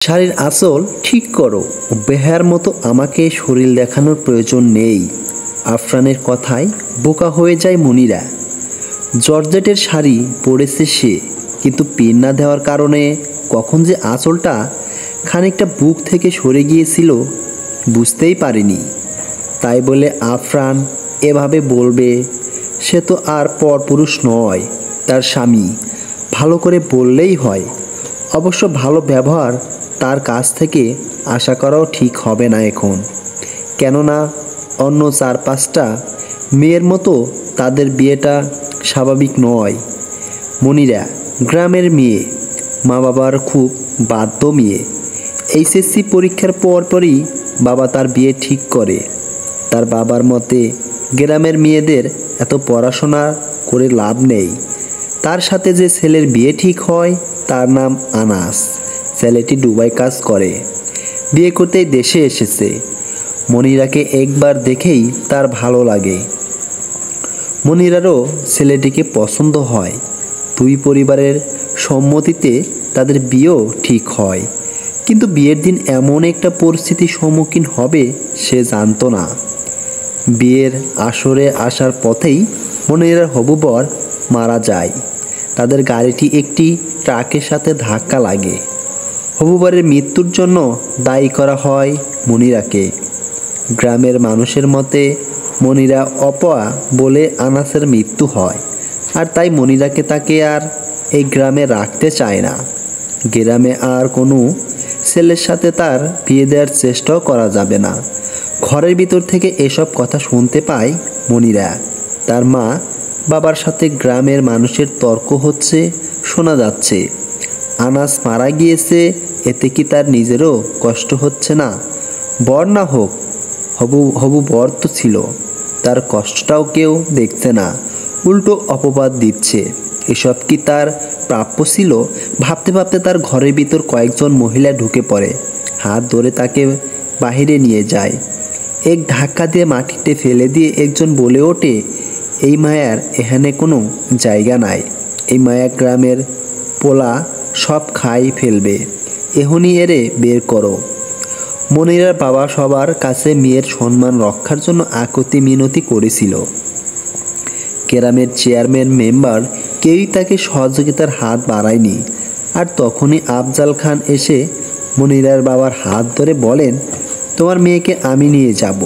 শাড়ির আঁচল ঠিক করো, বেহায়ার মতো আমাকে শরীর দেখানোর প্রয়োজন নেই। আফরানের কথায় বোকা হয়ে যায় মনিরা। জর্জেটের শাড়ি পরেছে সে, কিন্তু পিন না দেওয়ার কারণে কখন যে আঁচলটা খানিকটা বুক থেকে সরে গিয়েছিল বুঝতেই পারিনি। তাই বলে আফরান এভাবে বলবে? সে তো আর পরপুরুষ নয়, তার স্বামী। ভালো করে বললেই হয়। অবশ্য ভালো ব্যবহার তার কাছ থেকে আশা করাও ঠিক হবে না এখন, কেননা অন্য 4-5টা মেয়ের মতো তাদের বিয়েটা স্বাভাবিক নয়। মনিরা গ্রামের মেয়ে, মা বাবার খুব বাধ্য মেয়ে। এইচএসসি পরীক্ষার পরপরই বাবা তার বিয়ে ঠিক করে। তার বাবার মতে গ্রামের মেয়েদের এত পড়াশোনা করে লাভ নেই। তার সাথে যে ছেলের বিয়ে ঠিক হয় তার নাম আনাস। ছেলেটি দুবাই কাজ করে, বিয়ে করতেই দেশে এসেছে। মনিরাকে একবার দেখেই তার ভালো লাগে। মনিরারও ছেলেটিকে পছন্দ হয়। দুই পরিবারের সম্মতিতে তাদের বিয়েও ঠিক হয়। কিন্তু বিয়ের দিন এমন একটা পরিস্থিতির সম্মুখীন হবে সে জানতো না। বিয়ের আসরে আসার পথেই মনিরার হবু বর মারা যায়। তাদের গাড়িটি একটি ট্রাকের সাথে ধাক্কা লাগে। হবু বরের মৃত্যুর জন্য দায়ী করা হয় মনিরাকে। গ্রামের মানুষের মতে মনিরা অপয়া বলে আনাসের মৃত্যু হয়, আর তাই মনিরাকে তাকে আর এই গ্রামে রাখতে চায় না। গ্রামে আর কোনো ছেলের সাথে তার বিয়ে দেওয়ার চেষ্টাও করা যাবে না। ঘরের ভিতর থেকে এসব কথা শুনতে পায় মনিরা। তার মা বাবার সাথে গ্রামের মানুষের তর্ক হচ্ছে শোনা যাচ্ছে। আনাস মারা গিয়েছে, এতে কি তার নিজেরও কষ্ট হচ্ছে না? বর না হোক, হবু বর তো ছিল, তার কষ্টটাও কেউ দেখছে না, উল্টো অপবাদ দিচ্ছে। এসব কি তার প্রাপ্য ছিল? ভাবতে ভাবতে তার ঘরের ভিতর কয়েকজন মহিলা ঢুকে পড়ে, হাত ধরে তাকে বাহিরে নিয়ে যায়। এক ধাক্কা দিয়ে মাটিতে ফেলে দিয়ে একজন বলে ওঠে, এই মায়ার এখানে কোনো জায়গা নাই। এই মায়া গ্রামের পোলা সব খাই ফেলবে, এখনই এরে বের করো। মনিরার বাবা সবার কাছে মেয়ের সম্মান রক্ষার জন্য আকুতি মিনতি করেছিল। গ্রামের চেয়ারম্যান মেম্বার কেউই তাকে সহযোগিতার হাত বাড়ায়নি। আর তখনই আফজাল খান এসে মনিরার বাবার হাত ধরে বলেন, তোমার মেয়েকে আমি নিয়ে যাব।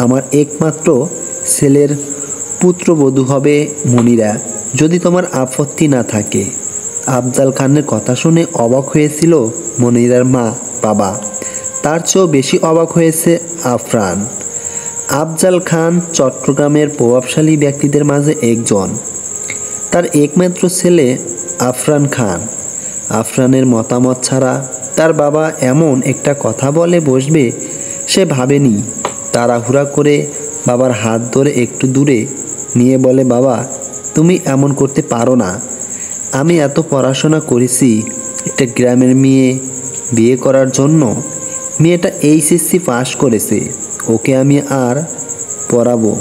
আমার একমাত্র ছেলের পুত্রবধূ হবে মনিরা, যদি তোমার আপত্তি না থাকে। আফজাল খানের কথা শুনে অবাক হয়েছিল মনিরার মা বাবা। তার চেয়েও বেশি অবাক হয়েছে আফরান। আফজাল খান চট্টগ্রামের প্রভাবশালী ব্যক্তিদের মাঝে একজন। তার একমাত্র ছেলে আফরান খান। আফরানের মতামত ছাড়া তার বাবা এমন একটা কথা বলে বসবে সে ভাবেনি। তাড়াহুড়া করে বাবার হাত ধরে একটু দূরে নিয়ে বলে, বাবা তুমি এমন করতে পারো না। আমি এত পড়াশোনা করেছি একটা গ্রামের মেয়ে বিয়ে করার জন্য। মেয়েটা এইচএসসি পাস করেছে, ওকে আমি আর পড়াবো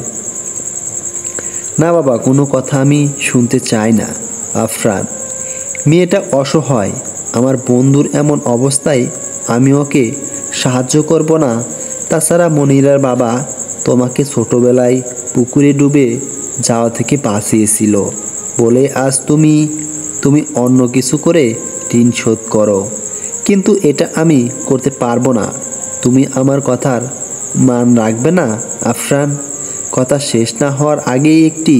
না? বাবা কোনো কথা আমি শুনতে চাই না আফরান। মেয়েটা অসহায়, আমার বন্ধুর এমন অবস্থায় আমি ওকে সাহায্য করব না? তাছাড়া মনিরার বাবা তোমাকে ছোটবেলায় পুকুরে ডুবে যাওয়া থেকে বাঁচিয়েছিল বলে আজ তুমি অন্য কিছু করে ঋণ শোধ করো। কিন্তু এটা আমি করতে পারবো না। তুমি আমার কথার মান রাখবে না আফরান? কথা শেষ না হওয়ার আগেই একটি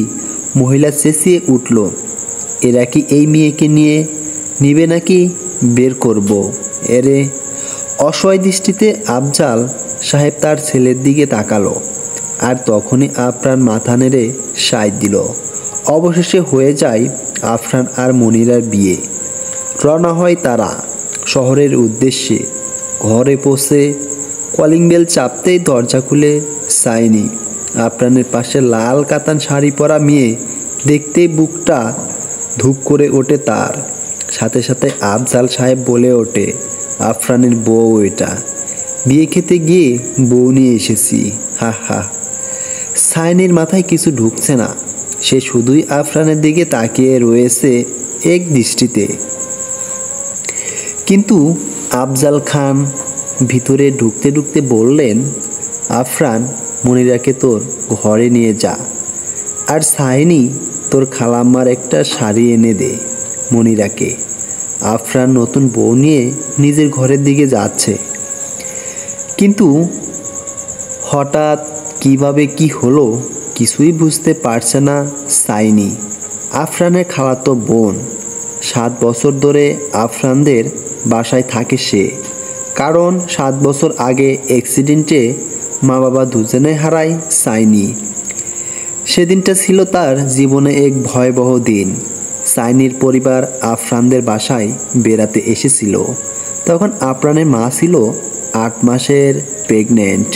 মহিলা চেঁচিয়ে উঠল, এরা কি এই মেয়েকে নিবে নাকি বের করব এরে? অসহায় দৃষ্টিতে আফজাল সাহেব তার ছেলের দিকে তাকালো, আর তখনই আফরান মাথা নেড়ে সায় দিল। অবশেষে হয়ে যায় আফরান আর মনিরার বিয়ে। রওনা হয় তারা শহরের উদ্দেশ্যে। ঘরে পৌঁছে কলিং বেল চাপতেই দরজা খুলে সাইনি। আফরানের পাশে লাল কাতান শাড়ি পরা মেয়ে দেখতেই বুকটা ধুক করে ওঠে তার। সাথে সাথে আফজাল সাহেব বলে ওঠে, আফরানের বউ এটা, বিয়ে খেতে গিয়ে বউ নিয়ে এসেছি। হা হা। সাইনির মাথায় কিছু ঢুকছে না, সে শুধুই আফরানের দিকে তাকিয়ে রয়েছে এক দৃষ্টিতে। কিন্তু আফজাল খান ভিতরে ঢুকতে ঢুকতে বললেন, আফরান, মনিরাকে তোর ঘরে নিয়ে যা, আর সাইনি তোর খালাম্মার একটা শাড়ি এনে দে মনিরাকে। আফরান নতুন বউ নিয়ে নিজের ঘরের দিকে যাচ্ছে, কিন্তু হঠাৎ কিভাবে কি হলো কিছুই বুঝতে পারছে না সাইনি। আফরানের খালাতো বোন, 7 বছর ধরে আফরানদের বাসায় থাকে সে, কারণ 7 বছর আগে অ্যাক্সিডেন্টে মা বাবা দুজনে হারায় সাইনি। সেদিনটা ছিল তার জীবনে এক ভয়াবহ দিন। সাইনির পরিবার আফরানদের বাসায় বেড়াতে এসেছিল। তখন আফরানের মা ছিল 8 মাসের প্রেগনেন্ট।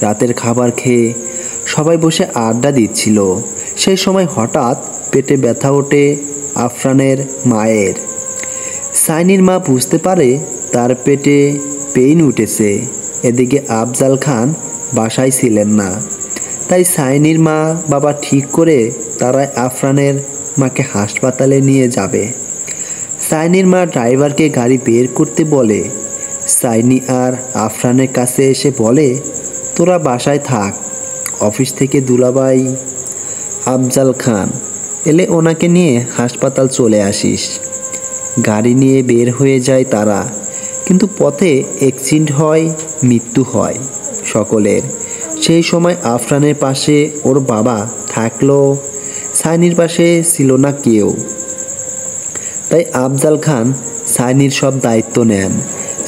রাতের খাবার খেয়ে সবাই বসে আড্ডা দিচ্ছিল। সেই সময় হঠাৎ পেটে ব্যথা ওঠে আফরানের মায়ের। সাইনির মা বুঝতে পারে তার পেটে পেইন উঠেছে। এদিকে আফজাল খান বাসায় ছিলেন না, তাই সাইনির মা বাবা ঠিক করে তারা আফরানের মাকে হাসপাতালে নিয়ে যাবে। সাইনির মা ড্রাইভারকে গাড়ি বের করতে বলে। সাইনি আর আফরানের কাছে এসে বলে, তোরা বাসায় থাক, অফিস থেকে দুলাভাই আফজাল খান এলে ওনাকে নিয়ে হাসপাতাল চলে আসিস। গাড়ি নিয়ে বের হয়ে যায় তারা, কিন্তু পথে অ্যাক্সিডেন্ট হয়, মৃত্যু হয় সকলের। সেই সময় আফরানের পাশে ওর বাবা থাকলেও সাইনির পাশে ছিল না কেউ। তাই আফজাল খান সাইনির সব দায়িত্ব নেন।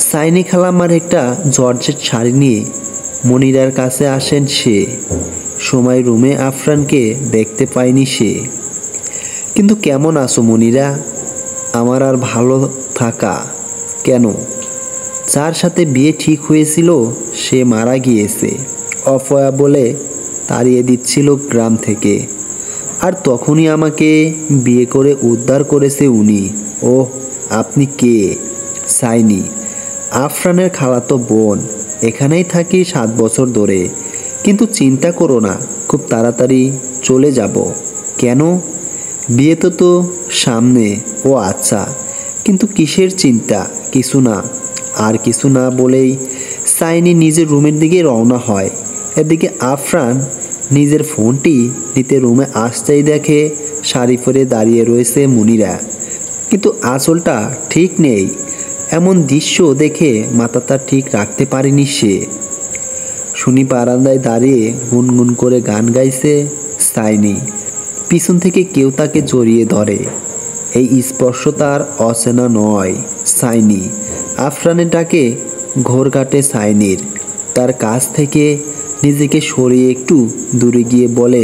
সাইনি খালাম্মার একটা জর্জেট শাড়ি নিয়ে মনিরার কাছে আসেন সে। সময় রুমে আফরানকে দেখতে পায়নি সে। কিন্তু কেমন আছো মনিরা? আমার আর ভালো থাকা কেন? যার সাথে বিয়ে ঠিক হয়েছিল সে মারা গিয়েছে, অফয়া বলে তাড়িয়ে দিচ্ছিল গ্রাম থেকে। আর তখনই আমাকে বিয়ে করে উদ্ধার করেছে উনি। ও, আপনি কে? সাইনি, আফরানের খালাতো বোন। এখানেই থাকি 7 বছর ধরে। কিন্তু চিন্তা করো না, খুব তাড়াতাড়ি চলে যাব। কেন? বিয়ে তো সামনে। ও আচ্ছা, কিন্তু কিসের চিন্তা? কিছু না। আর কিছু না বলেই সাইনি নিজের রুমের দিকে রওনা হয়। এদিকে আফরান নিজের ফোনটি নিতে রুমে আসতেই দেখে শাড়ি পরে দাঁড়িয়ে রয়েছে মনিরা, কিন্তু আঁচলটা ঠিক নেই। এমন দৃশ্য দেখে মাথাটা ঠিক রাখতে পারেনি সে। শুনি বারান্দায় দাঁড়িয়ে গুনগুন করে গান গাইছে সাইনি। পিছন থেকে কেউ তাকে জড়িয়ে ধরে। এই স্পর্শ তার অচেনা নয়। সাইনি। আফরানের ডাকে ঘোর কাটে সাইনির। তার কাছ থেকে নিজেকে সরিয়ে একটু দূরে গিয়ে বলে,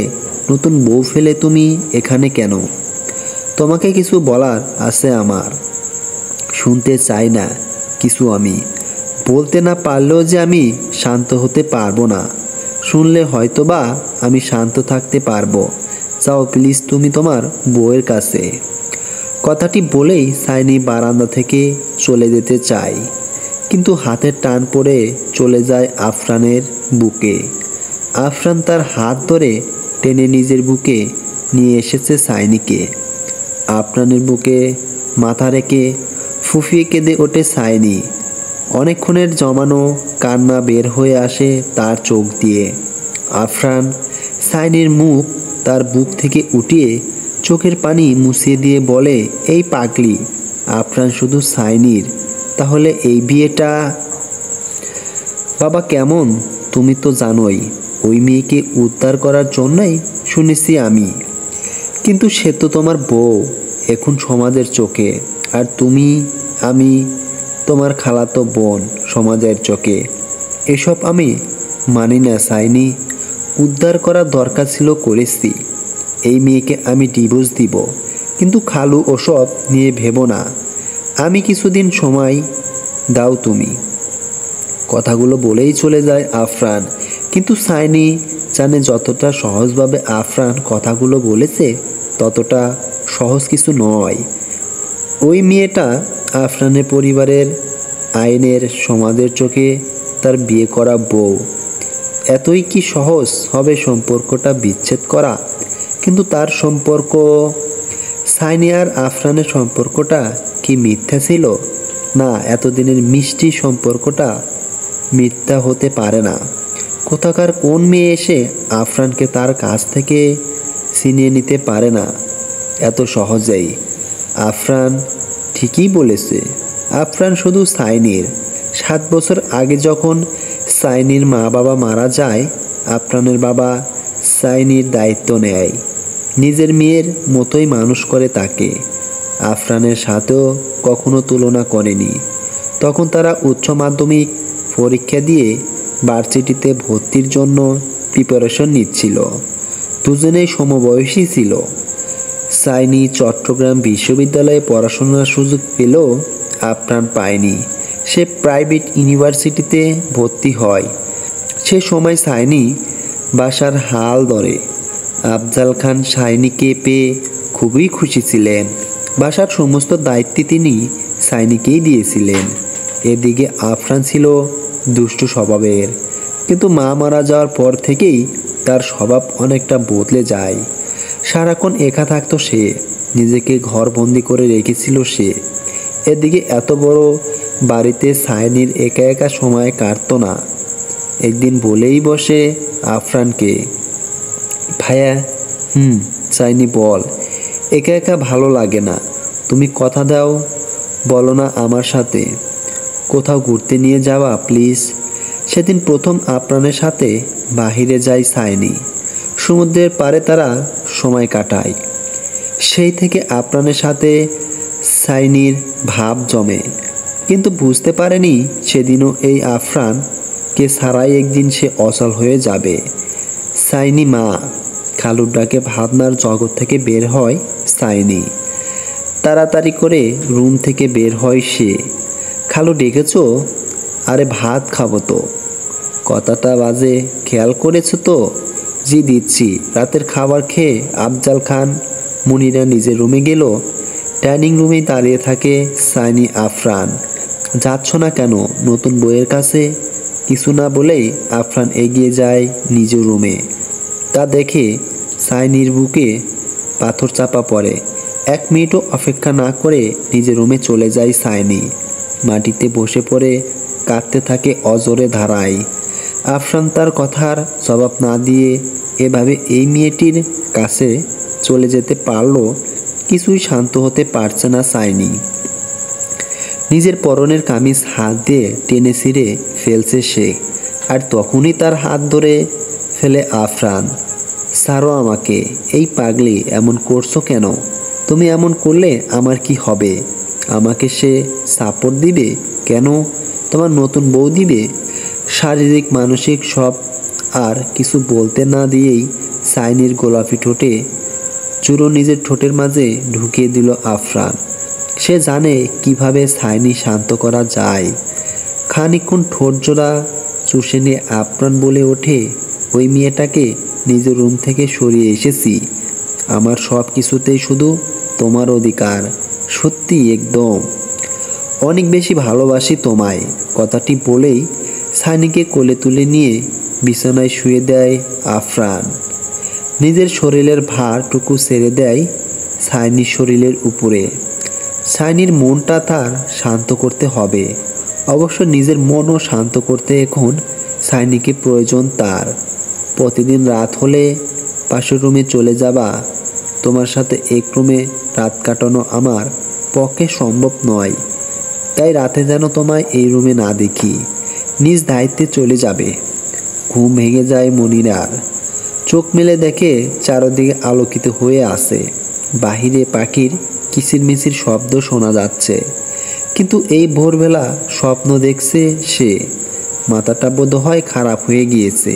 নতুন বউ ফেলে তুমি এখানে কেন? তোমাকে কিছু বলার আছে আমার। শুনতে চাই না কিছু আমি। বলতে না পারলেও যে আমি শান্ত হতে পারবো না। শুনলে হয়তোবা আমি শান্ত থাকতে পারবো। যাও প্লিজ তুমি তোমার বউয়ের কাছে। কথাটি বলেই সাইনি বারান্দা থেকে চলে যেতে চায়, কিন্তু হাতের টান পড়ে চলে যায় আফরানের বুকে। আফরান তার হাত ধরে টেনে নিজের বুকে নিয়ে এসেছে সাইনিকে। আফরানের বুকে মাথা রেখে ফুফিয়ে কেঁদে ওঠে সাইনি। অনেকক্ষণের জমানো কান্না বের হয়ে আসে তার চোখ দিয়ে। আফরান সাইনির মুখ তার বুক থেকে উঠিয়ে চোখের পানি মুছিয়ে দিয়ে বলে, এই পাগলি, আফরান শুধু সাইনির। তাহলে এই বিয়েটা? বাবা কেমন তুমি তো জানোই। ওই মেয়েকে উদ্ধার করার জন্যই শুনেছি আমি। কিন্তু সে তো তোমার বউ এখন সমাজের চোখে, আর তুমি, আমি তোমার খালাতো বোন সমাজের চোখে। এসব আমি মানি না সাইনি। উদ্ধার করার দরকার ছিল, করেছি। এই মেয়েকে আমি ডিভোর্স দিব, কিন্তু খালু ওসব নিয়ে ভেবো না। আমি কিছুদিন সময় দাও তুমি। কথাগুলো বলেই চলে যায় আফরান। কিন্তু সাইনি জানে যতটা সহজভাবে আফরান কথাগুলো বলেছে ততটা সহজ কিছু নয়। ওই মেয়েটা আফরানের পরিবারের আইনের সমাজের চোখে তার বিয়ে করা বউ। এতই কি সহজ হবে সম্পর্কটা বিচ্ছেদ করা? কিন্তু তার সম্পর্ক, সাইনি আর আফরানের সম্পর্কটা কি মিথ্যা ছিল? না, এতদিনের মিষ্টি সম্পর্কটা মিথ্যা হতে পারে না। কোথাকার কোন মেয়ে এসে আফরানকে তার কাছ থেকে ছিনিয়ে নিতে পারে না এত সহজেই? আফরান ঠিকই বলেছে। আফরান শুধু সাইনির। 7 বছর আগে যখন সাইনির মা বাবা মারা যায়, আফরানের বাবা সাইনির দায়িত্ব নেয়। নিজের মেয়ের মতোই মানুষ করে তাকে। আফরানের সাথেও কখনো তুলনা করেনি। তখন তারা উচ্চ মাধ্যমিক পরীক্ষা দিয়ে ভার্সিটিতে ভর্তির জন্য প্রিপারেশন নিচ্ছিল। দুজনেই সমবয়সী ছিল। সাইনি চট্টগ্রাম বিশ্ববিদ্যালয়ে পড়াশোনার সুযোগ পেলেও আফরান পায়নি। সে প্রাইভেট ইউনিভার্সিটিতে ভর্তি হয়। সে সময় সাইনি বাসার হাল ধরে। আফজাল খান সাইনিকে পেয়ে খুবই খুশি ছিলেন। বাসার সমস্ত দায়িত্ব তিনি সাইনিকেই দিয়েছিলেন। এদিকে আফরান ছিল দুষ্টু স্বভাবের, কিন্তু মা মারা যাওয়ার পর থেকেই তার স্বভাব অনেকটা বদলে যায়। সারাক্ষণ একা থাকতো সে, নিজেকে ঘরবন্দি করে রেখেছিল সে। এদিকে এত বড় বাড়িতে সাইনির একা একা সময় কাটতো না। একদিন বলেই বসে আফরানকে, ভাইয়া সাইনি বল, একা একা ভালো লাগে না, তুমি কথা দাও, বলো না আমার সাথে কোথাও ঘুরতে নিয়ে যাওয়া প্লিজ। সেদিন প্রথম আফরানের সাথে বাহিরে যায় সাইনি। সমুদ্রের পাড়ে তারা সময় কাটায়। সেই থেকে আফরানের সাথে সাইনির ভাব জমে, কিন্তু বুঝতে পারেনি সেদিনও এই আফরানকে ছাড়াই একদিন সে অচল হয়ে যাবে। সাইনি মা, খালুর ডাকে ভাবনার জগৎ থেকে বের হয় সাইনি। তাড়াতাড়ি করে রুম থেকে বের হয় সে। খালু ডেকেছো? আরে ভাত খাবো তো। কতটা বাজে খেয়াল করেছো তো? জি দিচ্ছি। রাতের খাবার খেয়ে আফজাল খান মুনিরা নিজের রুমে গেল। ডাইনিং রুমেই দাঁড়িয়ে থাকে সাইনি। আফরান, যাচ্ছ না কেন নতুন বইয়ের কাছে? কিছু না বলেই আফরান এগিয়ে যায় নিজের রুমে। তা দেখে সাইনির বুকে পাথর চাপা পড়ে। 1 মিনিটও অপেক্ষা না করে নিজের রুমে চলে যায় সাইনি। মাটিতে বসে পড়ে কাঁদতে থাকে অজরে ধারায়। আফরান তার কথার জবাব না দিয়ে এভাবে এই মেয়েটির কাছে চলে যেতে পারল, কিছুই শান্ত হতে পারছে না সাইনি। নিজের পরনের কামিজ হাত দিয়ে টেনে ছিঁড়ে ফেলছে সে। আর তখনই তার হাত ধরে ফেলে আফরান। ছাড়ো আমাকে, এই পাগলি, এমন করছো কেন? তুমি এমন করলে আমার কি হবে? আমাকে সে সাপোর্ট দিবে কেন? তোমার নতুন বউ দিবে? শারীরিক মানসিক সব। আর কিছু বলতে না দিয়েই সাইনির গোলাপি ঠোঁটে চুরো নিজের ঠোঁটের মাঝে ঢুকিয়ে দিল আফরান। সে জানে কিভাবে সাইনি শান্ত করা যায়। খানিকক্ষণ ঠোঁট জোড়া চুষে নিয়ে আফরান বলে ওঠে, ওই মেয়েটাকে নিজের রুম থেকে সরিয়ে এসেছি। আমার সব কিছুতেই শুধু তোমার অধিকার। সত্যি একদম অনেক বেশি ভালোবাসি তোমায়। কথাটি বলেই সাইনিকে কোলে তুলে নিয়ে বিছানায় শুয়ে দেয় আফরান। নিজের শরীরের ভারটুকু ছেড়ে দেয় সাইনির শরীরের উপরে। সাইনির মনটা তার শান্ত করতে হবে। অবশ্য নিজের মনও শান্ত করতে এখন সাইনিকে প্রয়োজন তার। প্রতিদিন রাত হলে পাশের রুমে চলে যাবা? তোমার সাথে এক রুমে রাত কাটানো আমার পক্ষে সম্ভব নয়। তাই রাতে যেন তোমায় এই রুমে না দেখি। নিজ দায়িত্বে চলে যাবে। ঘুম ভেঙে যায় মনিরার। চোখ মেলে দেখে চারদিকে আলোকিত হয়ে আছে। বাহিরে পাখির কিচিরমিচির শব্দ শোনা যাচ্ছে। কিন্তু এই ভোরবেলা স্বপ্ন দেখছে সে। মাথাটা বোধহয় খারাপ হয়ে গিয়েছে।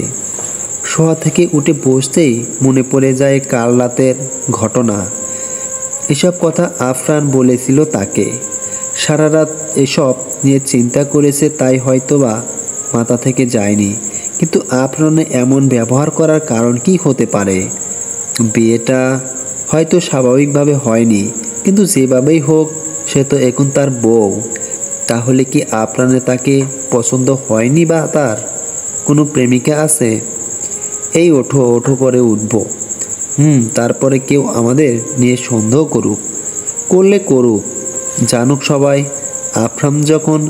শোয়া থেকে উঠে বসতেই মনে পড়ে যায় কাল রাতের ঘটনা। এসব কথা আফরান বলেছিল তাকে। সারা রাত এসব নিয়ে চিন্তা করেছে, তাই হয়তোবা মাথা থেকে যায়নি। কিন্তু আফরানে এমন ব্যবহার করার কারণ কি হতে পারে? বিয়েটা হয়তো স্বাভাবিকভাবে হয়নি, কিন্তু যেভাবেই হোক সে তো এখন তার বউ। তাহলে কি আফরানে তাকে পছন্দ হয়নি, বা তার কোনো প্রেমিকা আছে? এই ওঠো ওঠো করে উঠবো। তারপরে কেউ আমাদের নিয়ে সন্দেহ করুক, করলে করুক, জানুক সবাই। আফরাম যখন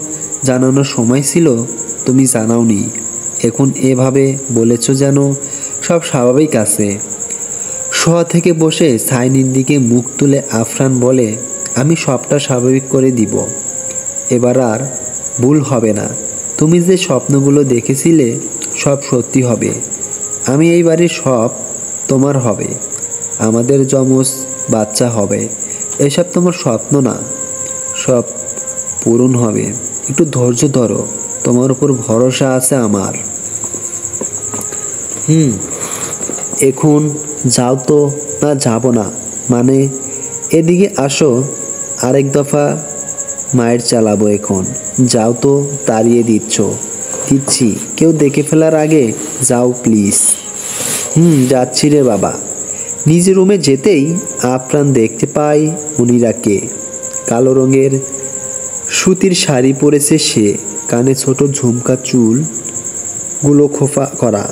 জানানোর সময় ছিল তুমি জানাওনি। এখন এভাবে বলেছ যেন সব স্বাভাবিক আছে। শোয়া থেকে বসে সাইনির দিকে মুখ তুলে আফরান বলে, আমি সবটা স্বাভাবিক করে দিব। এবার আর ভুল হবে না। তুমি যে স্বপ্নগুলো দেখেছিলে সব সত্যি হবে। আমি এই বাড়ির সব তোমার হবে। আমাদের যমজ বাচ্চা হবে। এসব তোমার স্বপ্ন না, সব পূরণ হবে। একটু ধৈর্য ধরো, তোমার উপর ভরসা আছে আমার। এখন যাও তো। না যাব না মানে, এদিকে আসো। আরেক দফা মায়ের চালাবো এখন। যাও তো, তাড়িয়ে দিচ্ছি। কেউ দেখে ফেলার আগে যাও প্লিজ। যাচ্ছি রে বাবা। নিজের রুমে যেতেই আপ্রাণ দেখতে পায় মনিরাকে। কালো রঙের সুতির শাড়ি পরেছে সে, কানে ছোট ঝুমকা, চুলগুলো খোপা করা,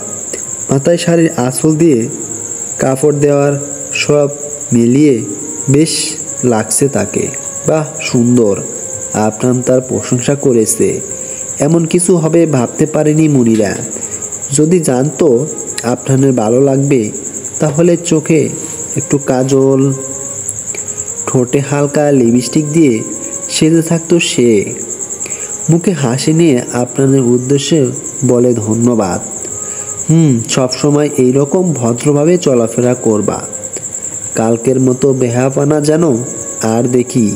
মাথায় শাড়ির আঁচল দিয়ে কাপড় দেওয়ার, সব মিলিয়ে বেশ লাগছে তাকে। বাহ সুন্দর। আপ্রাণ তার প্রশংসা করেছে। এমন কিছু হবে ভাবতে পারেনি মনিরা। যদি জানতো আপ্রাণের ভালো লাগবে তাহলে চোখে একটু কাজল, ঠোঁটে হালকা লিপস্টিক দিয়ে সেজে থাকতো সে। মুখে হাসি নিয়ে আপ্রাণের উদ্দেশ্যে বলে, ধন্যবাদ। সবসময় এইরকম ভদ্রভাবে চলাফেরা করবা। কালকের মতো বেহাপানা যেন আর দেখি।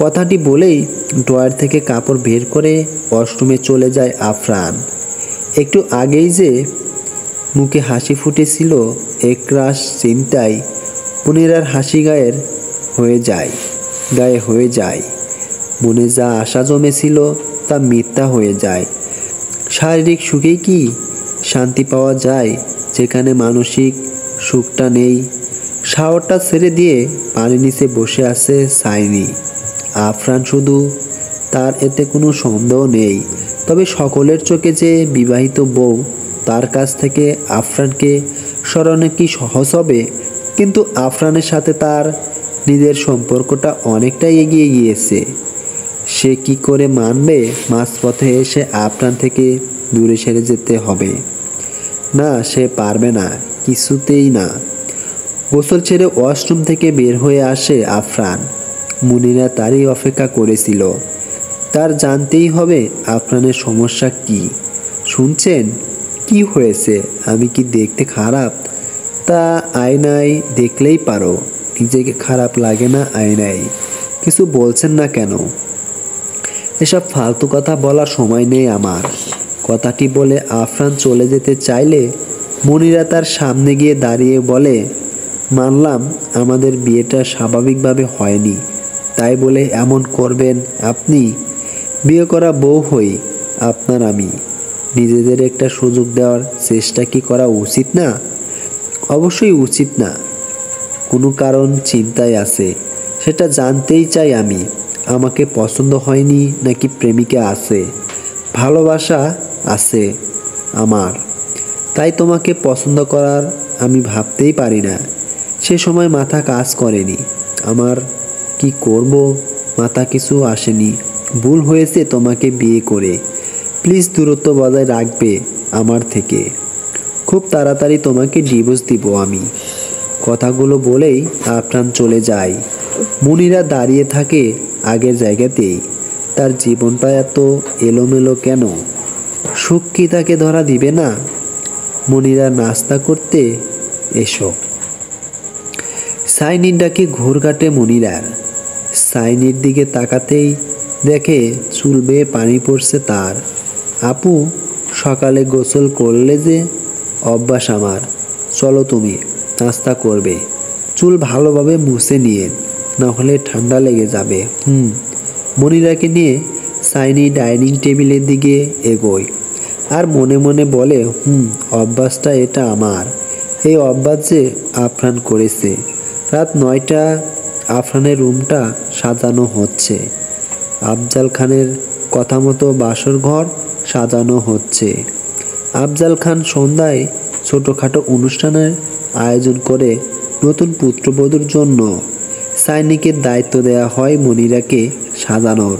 কথাটি বলেই ড্রয়ার থেকে কাপড় বের করে ওয়াশরুমে চলে যায় আফরান। একটু আগেই যে মুখে হাসি ফুটেছিল একরাশ চিন্তায় মনিরার হাসি গায়ে হয়ে যায়। মনে যা আশা জমেছিল তা মিথ্যা হয়ে যায়। শারীরিক সুখেই কি শান্তি পাওয়া যায় যেখানে মানসিক সুখটা নেই? শাওয়ারটা ছেড়ে দিয়ে পানি নিচে বসে আছে সাইনি। আফরান শুধু, তার এতে কোনো সন্দেহ নেই। তবে সকলের চোখে যে বিবাহিত বউ, তার কাছ থেকে আফরানকে সরানো কি সহজ হবে? কিন্তু আফরানের সাথে তার নিজের সম্পর্কটা অনেকটাই এগিয়ে গিয়েছে। সে কি করে মানবে মাঝপথে এসে আফরান থেকে দূরে সরে যেতে হবে? না, সে পারবে না, কিছুতেই না। গোসল ছেড়ে ওয়াশরুম থেকে বের হয়ে আসে আফরান। মুনিরা তারই অপেক্ষা করেছিল। তার জানতেই হবে আফরানের সমস্যা কি। শুনছেন? কি হয়েছে? আমি কি দেখতে খারাপ? তা আয়নায় দেখলেই পারো। নিজেকে খারাপ লাগে না আয়নায়? কিছু বলছেন না কেন? এসব ফালতু কথা বলার সময় নেই আমার। কথাটি বলে আফরান চলে যেতে চাইলে মনিরা তার সামনে গিয়ে দাঁড়িয়ে বলে, মানলাম আমাদের বিয়েটা স্বাভাবিকভাবে হয়নি, তাই বলে এমন করবেন আপনি? বিয়ে করা বউ হই আপনার আমি। নিজেদের একটা সুযোগ দেওয়ার চেষ্টা কি করা উচিত না? অবশ্যই উচিত না। কোনো কারণ চিন্তায় আছে, সেটা জানতেই চাই আমি। আমাকে পছন্দ হয়নি নাকি প্রেমিকা আছে? ভালোবাসা আছে আমার, তাই তোমাকে পছন্দ করার আমি ভাবতেই পারি না। সে সময় মাথা কাজ করেনি আমার। কি করব, মাথা কিছু আসেনি। ভুল হয়েছে তোমাকে বিয়ে করে। প্লিজ দূরত্ব বজায় রাখবে আমার থেকে। খুব তাড়াতাড়ি তোমাকে ডিভোর্স দিব আমি। কথাগুলো বলেই আফরান চলে যায়। মুনিরা দাঁড়িয়ে থাকে আগের জায়গাতেই। তার জীবনটা এত এলোমেলো কেন? সুখ কি তাকে ধরা দিবে না? মুনিরা নাস্তা করতে এসো। সাইনির ডাকে ঘোর কাটে মুনিরার। সাইনির দিকে তাকাতেই দেখে চুল বেয়ে পানি পড়ছে তার। আপু, সকালে গোসল করলে যে? অভ্যাস আমার। চলো তুমি নাস্তা করবে। চুল ভালোভাবে মুছে নিয়ে, নাহলে ঠান্ডা লেগে যাবে। মনিরাকে নিয়ে সাইনি ডাইনিং টেবিলের দিকে এগোয় আর মনে মনে বলে, অভ্যাসটা এটা আমার। এই অভ্যাস যে আফরান করেছে। রাত 9টা, আফরানের রুমটা সাজানো হচ্ছে। আফজাল খানের কথা মতো বাসর ঘর সাজানো হচ্ছে। আফজাল খান সন্ধ্যায় ছোটোখাটো অনুষ্ঠানের আয়োজন করে নতুন পুত্রবধূর জন্য। সাইনিকে দায়িত্ব দেওয়া হয় মনিরাকে সাজানোর।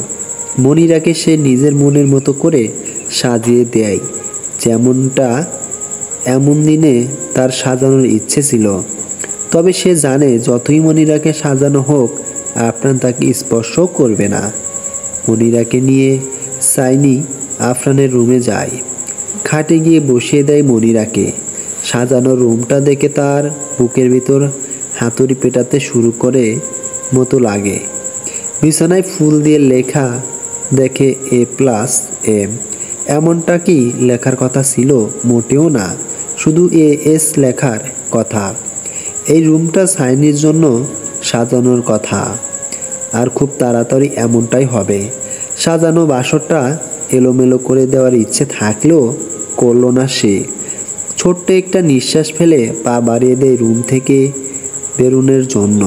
মনিরাকে সে নিজের মনের মতো করে সাজিয়ে দেয়, যেমনটা এমন দিনে তার সাজানোর ইচ্ছে ছিল। তবে সে জানে যতই মনিরাকে সাজানো হোক, আফরান তাকে স্পর্শও করবে না। মনিরাকে নিয়ে সাইনি আফরানের রুমে যায়। খাটে গিয়ে বসিয়ে দেয় মনিরাকে। সাজানো রুমটা দেখে তার বুকের ভিতর হাতুড়ি পেটাতে শুরু করে মতো লাগে। বিছানায় ফুল দিয়ে লেখা দেখে A+M। এমনটা কি লেখার কথা ছিল? মোটেও না, শুধু AS লেখার কথা। এই রুমটা সাইনির জন্য সাজানোর কথা, আর খুব তাড়াতাড়ি এমনটাই হবে। সাজানো বাসরটা এলোমেলো করে দেওয়ার ইচ্ছে থাকলেও করল না সে। ছোট্ট একটা নিঃশ্বাস ফেলে পা বাড়িয়ে দেয় রুম থেকে বেরোনোর জন্য।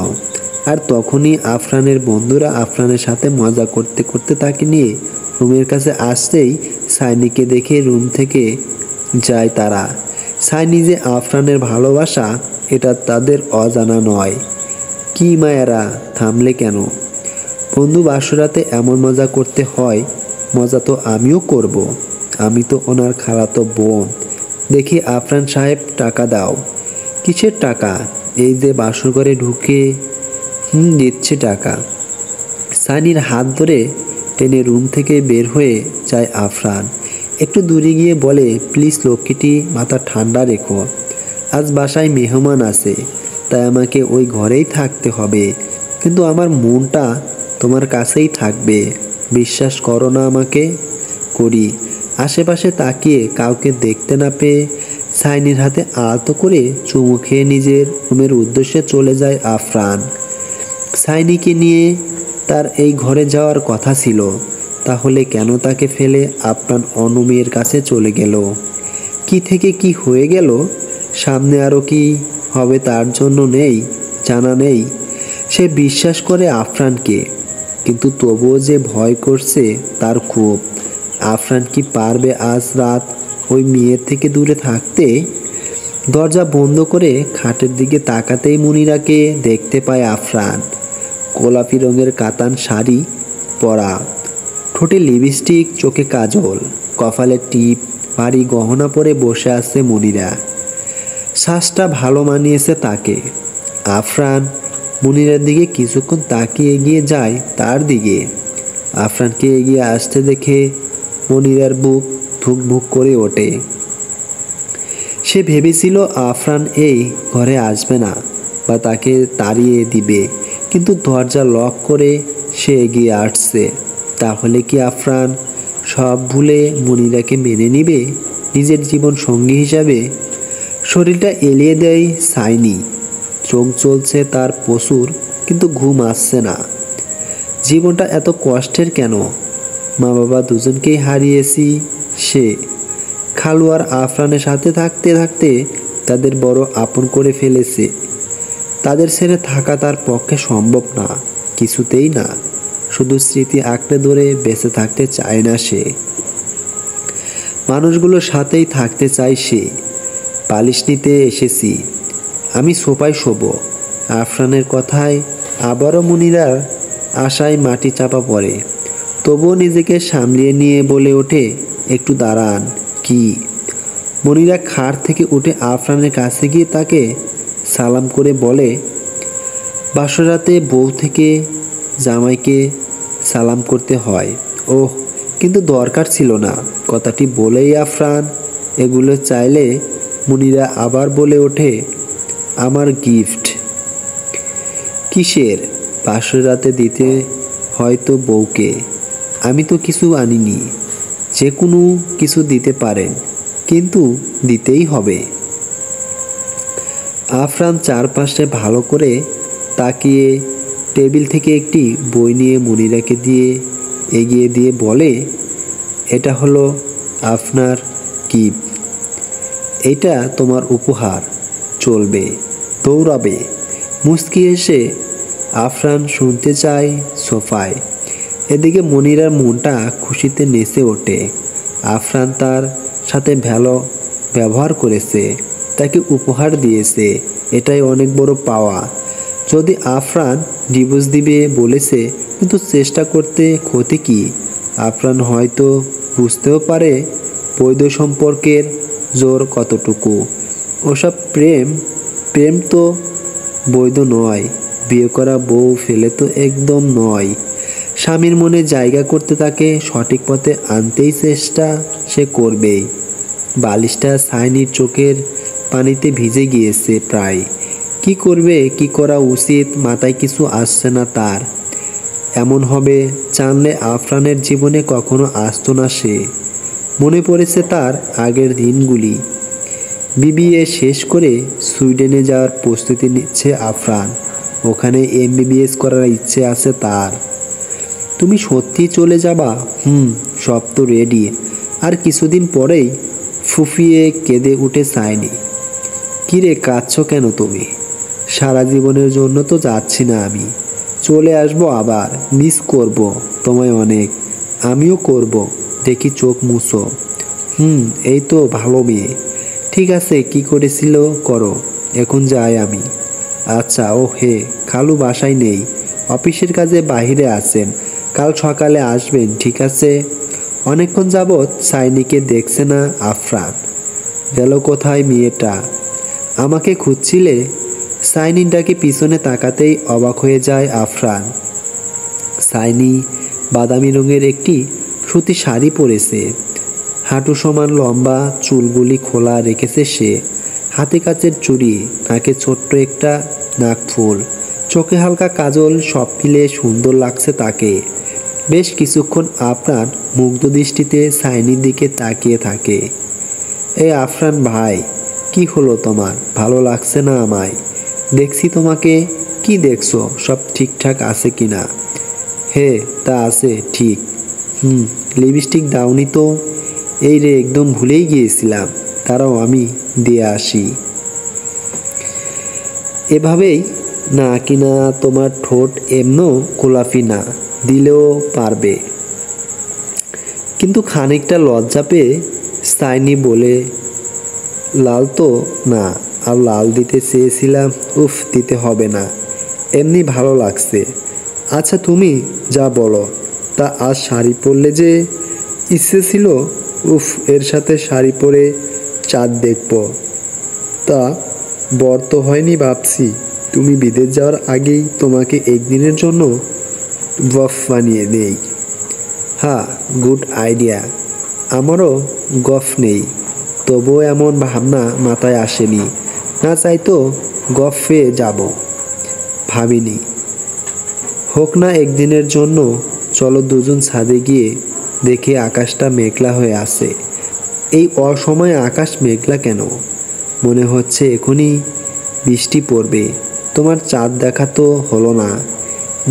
আর তখনই আফরানের বন্ধুরা আফরানের সাথে মজা করতে করতে তাকে নিয়ে রুমের কাছে আসতেই সাইনিকে দেখে রুম থেকে যায় তারা। সাইনি যে আফরানের ভালোবাসা, এটা তাদের অজানা নয়। কি মায়েরা, থামলে কেন? বন্ধু বাসরাতে এমন মজা করতে হয়, মজা তো আমিও করব। আমি তো ওনার খালাতো বোন। দেখি আফরান সাহেব, টাকা দাও। কিসের টাকা? এই যে বাসর ঘরে ঢুকে দিচ্ছে টাকা। সানির হাত ধরে টেনে রুম থেকে বের হয়ে যায় আফরান। একটু দূরে গিয়ে বলে, প্লিজ লক্ষ্মীটি, মাথা ঠান্ডা রেখো। আজ বাসায় মেহমান আছে, তাই আমাকে ওই ঘরেই থাকতে হবে। কিন্তু আমার মনটা তোমার কাছেই থাকবে। বিশ্বাস করো না আমাকে? করি। আশেপাশে তাকিয়ে কাউকে দেখতে না পেয়ে সাইনির হাতে আলতো করে চুমু খেয়ে নিজের রুমের উদ্দেশ্যে চলে যায় আফরান। সাইনিকে নিয়ে তার এই ঘরে যাওয়ার কথা ছিল, তাহলে কেন তাকে ফেলে আফরান অন্য মেয়ের কাছে চলে গেল? কি থেকে কি হয়ে গেল? সামনে আরও কি হবে তার জন্য জানা নেই। সে বিশ্বাস করে আফরানকে, কিন্তু তবুও যে ভয় করছে তার খুব। আফরান কি পারবে আজ রাত ওই মেয়ের থেকে দূরে থাকতে? দরজা বন্ধ করে খাটের দিকে তাকাতেই মুনিরাকে দেখতে পায় আফরান। গোলাপি রঙের কাতান শাড়ি পরা, ঠোঁটে লিপস্টিক, চোখে কাজল, কপালে টিপ, ভারী গহনা পরে বসে আছে মুনিরা। শ্বাসটা ভালো মানিয়েছে তাকে। আফরান মুনিরার দিকে কিছুক্ষণ তাকিয়ে এগিয়ে যায় তার দিকে। আফরানকে এগিয়ে আসতে দেখে মুনিরার বুক ধুকভুক করে ওঠে। সে ভেবেছিল আফরান এই ঘরে আসবে না বা তাকে তাড়িয়ে দিবে, কিন্তু দরজা লক করে সে এগিয়ে আসছে। তাহলে কি আফরান সব ভুলে মুনিরাকে মেনে নিবে নিজের জীবন সঙ্গী হিসাবে? শরীরটা এলিয়ে দেয় সাইনি। চোখ চলছে তার প্রচুর, কিন্তু ঘুম আসছে না। জীবনটা এত কষ্টের কেন? মা বাবা দুজনকেই হারিয়েছি সে। খালু আর আফরানের সাথে থাকতে থাকতে তাদের বড় আপন করে ফেলেছে। তাদের ছেড়ে থাকা তার পক্ষে সম্ভব না, কিছুতেই না। শুধু স্মৃতি আঁকড়ে ধরে বেঁচে থাকতে চায় না সে। মানুষগুলোর সাথেই থাকতে চায় সে। পালিশ নিতে এসেছি, আমি সোফায় শোবো। আফরানের কথায় আবারও মুনিরার আশায় মাটি চাপা পড়ে। তবুও নিজেকে সামলিয়ে নিয়ে বলে ওঠে, একটু দাঁড়ান। কি? মুনিরা খাট থেকে উঠে আফরানের কাছে গিয়ে তাকে সালাম করে বলে, বাসরাতে বউ থেকে জামাইকে সালাম করতে হয়। ওহ, কিন্তু দরকার ছিল না। কথাটি বলেই আফরান এগুলো চাইলে মুনিরা আবার বলে ওঠে, আমার গিফট। কিসের? বাসরাতে দিতে হয়তো বউকে। আমি তো কিছু আনিনি। যে কোনো কিছু দিতে পারেন, কিন্তু দিতেই হবে। আফরান চারপাশে ভালো করে তাকিয়ে টেবিল থেকে একটি বই নিয়ে মুনিরাকে এগিয়ে দিয়ে বলে, এটা হলো আপনার গিফট। এটা তোমার উপহার। চলবে, দৌড়াবে। মুচকি এসে আফরান শুনতে চায় সোফায়। এদিকে মুনিরার মনটা খুশিতে নেচে ওঠে। আফরান তার সাথে ভালো ব্যবহার করেছে, তাকে উপহার দিয়েছে, এটাই অনেক বড় পাওয়া। যদি আফরান ডিভোর্স দিবে বলেছে, কিন্তু চেষ্টা করতে ক্ষতি কি? আফরান হয়তো বুঝতেও পারে বৈধ সম্পর্কের জোর কতটুকু। ওসব প্রেম প্রেম তো বৈধ নয়, বিয়ে করা বউ ফেলে তো একদম নয়। স্বামীর মনে জায়গা করতে তাকে সঠিক পথে আনতেই চেষ্টা সে করবেই। বালিশটা সাইনির চোখের পানিতে ভিজে গিয়েছে প্রায়। কি করবে, কি করা উচিত মাথায় কিছু আসছে না তার। এমন হবে জানলে আফরানের জীবনে কখনো আসতো না সে। মনে পড়েছে তার আগের দিনগুলি। বিবিএ শেষ করে সুইডেনে যাওয়ার প্রস্তুতি নিচ্ছে আফরান। ওখানে এমবিবিএস করার ইচ্ছে আছে তার। তুমি সত্যি চলে যাবা? সব তো রেডি। আর কিছুদিন পরেই ফুফিয়ে কেঁদে উঠে সাইনি। কিরে কাঁদছো কেন তুমি? সারা জীবনের জন্য তো যাচ্ছি না আমি, চলে আসবো আবার। মিস করব তোমায় অনেক। আমিও করব। দেখি চোখ মুছো। এই তো ভালো মেয়ে। ঠিক আছে, কি করেছিল করো, এখন যাই আমি। আচ্ছা। ও হে, খালু বাসায় নেই, অফিসের কাজে বাহিরে আছেন। কাল সকালে আসবেন, ঠিক আছে? অনেকক্ষণ যাবৎ সাইনিকে দেখছে না আফরান। গেল কোথায় মেয়েটা? আমাকে খুঁজছিলে? সাইনির ডাকে পিছনে তাকাতেই অবাক হয়ে যায় আফরান। সাইনি বাদামি রঙের একটি সুতি শাড়ি পরেছে। হাঁটু সমান লম্বা চুলগুলি খোলা রেখেছে সে। হাতে কাচের চুড়ি, নাকে ছোট্ট একটা নাকফুল, চোখে হালকা কাজল, সব মিলে সুন্দর লাগছে তাকে। বেশ কিছুক্ষণ আফরান মুগ্ধ দৃষ্টিতে সাইনির দিকে তাকিয়ে থাকে। এই আফরান ভাই, কি হলো তোমার? ভালো লাগছে না আমায়? দেখছি তোমাকে। কি দেখছো? সব ঠিকঠাক আছে কিনা? হে, তা আছে ঠিক। লিপস্টিক দাওনি তো? এই রে, একদম ভুলেই গিয়েছিলাম। তারাও আমি দিয়ে আসি। এভাবেই না কিনা তোমার ঠোঁট এমনও গোলাপি না, দিলেও পারবে। কিন্তু খানিকটা লজ্জা পেয়ে সাইনি বলে, লাল তো না। আর লাল দিতে চেয়েছিলাম। দিতে হবে না, এমনি ভালো লাগছে। আচ্ছা তুমি যা বলো। তা আজ শাড়ি পরলে যে? ইচ্ছে ছিল এর সাথে শাড়ি পরে চাঁদ দেখব। তা বর তো হয়নি, ভাবছি তুমি বিদেশ যাওয়ার আগেই তোমাকে একদিনের জন্য বফ বানিয়ে দেই। হ্যাঁ, গুড আইডিয়া। আমারও গফ নেই, তবুও এমন ভাবনা মাথায় আসেনি। না চাইতো গফে যাব, ভাবিনি। হোক না একদিনের জন্য। চলো দুজন ছাদে গিয়ে দেখে আকাশটা মেঘলা হয়ে আছে। এই অসময়ে আকাশ মেঘলা কেন? মনে হচ্ছে এখনই বৃষ্টি পড়বে। তোমার চাঁদ দেখা তো হলো না।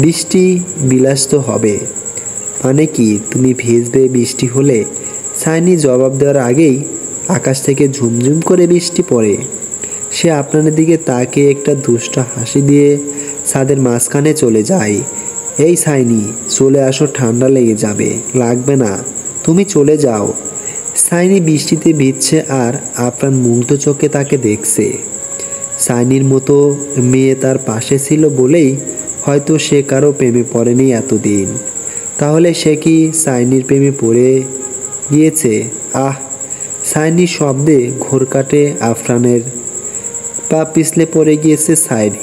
বৃষ্টি বিলাস তো হবে। মানে কি তুমি ভিজবে বৃষ্টি হলে? সাইনি জবাব দেওয়ার আগেই আকাশ থেকে ঝুমঝুম করে বৃষ্টি পড়ে। সে আপনার দিকে তাকিয়ে একটা দুষ্ট হাসি দিয়ে ছাদের মাঝখানে চলে যায়। এই সাইনি, চলে আসো, ঠান্ডা লেগে যাবে। লাগবে না, তুমি চলে যাও। সাইনি বৃষ্টিতে ভিজছে আর আফরান মুগ্ধ চোখে তাকে দেখছে। সাইনির মতো মেয়ে তার পাশে ছিল বলেই হয়তো সে কারো প্রেমে পড়েনি এতদিন। তাহলে সে কি সাইনির প্রেমে পড়ে গিয়েছে? সাইনির শব্দে ঘোর কাটে আফরানের। পা পিছলে পড়ে গিয়েছে সাইনি।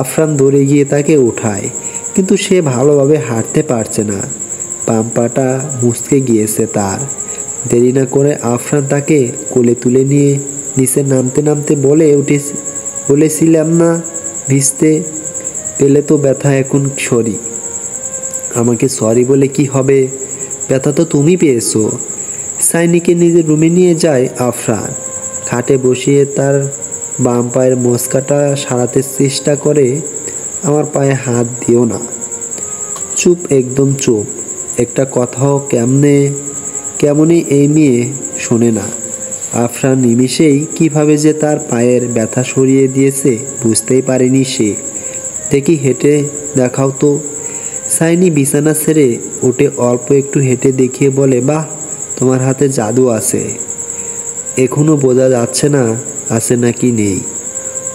আফরান দৌড়ে গিয়ে তাকে উঠায়, কিন্তু সে ভালোভাবে হাঁটতে পারছে না। বাম পাটা মুচকে গিয়েছে তার। দেরি না করে আফরান তাকে কোলে তুলে নিয়ে নিচে নামতে নামতে বলেছিলাম না, ভিজতে পেলে তো ব্যথা এখন সরি। আমাকে সরি বলে কি হবে? ব্যথা তো তুমি পেয়েছো। সাইনিকে নিজের রুমে নিয়ে যায় আফরান। খাটে বসিয়ে তার বাম পায়ের মচকাটা সারাতে চেষ্টা করে। আমার পায়ে হাত দিও না। চুপ, একদম চুপ। একটা কথাও কেমনই এই মেয়ে শোনে না। আফরান নিমিষেই কিভাবে যে তার পায়ের ব্যথা সরিয়ে দিয়েছে বুঝতেই পারেনি সে। দেখি হেঁটে দেখাও তো। সাইনি বিছানা ছেড়ে উঠে অল্প একটু হেঁটে দেখিয়ে বলে, বাহ, তোমার হাতে জাদু আছে। এখনো বোঝা যাচ্ছে না আছে নাকি নেই।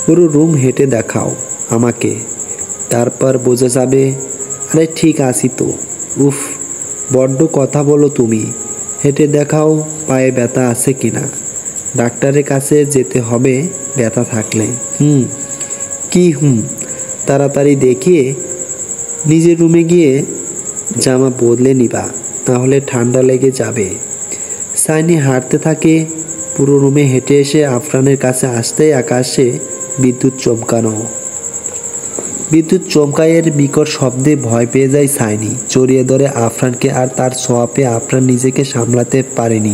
পুরো রুম হেঁটে দেখাও আমাকে, তারপর বোঝা যাবে। আরে ঠিক আছি তো। বড্ড কথা বলো তুমি। হেঁটে দেখাও পায়ে ব্যথা আছে কিনা। ডাক্তারের কাছে যেতে হবে ব্যথা থাকলে। কি তাড়াতাড়ি দেখিয়ে নিজের রুমে গিয়ে জামা বদলে নিবা, তাহলে ঠান্ডা লেগে যাবে। সাইনি হাঁটতে থাকে। পুরো রুমে হেঁটে এসে আফরানের কাছে আসতেই আকাশে বিদ্যুৎ চমকানো। বিদ্যুৎ চমকাইয়ের বিকট শব্দে ভয় পেয়ে যায় সাইনি। জড়িয়ে ধরে আফরানকে, আর তার ছোঁয়া পেয়ে আফরান নিজেকে সামলাতে পারেনি।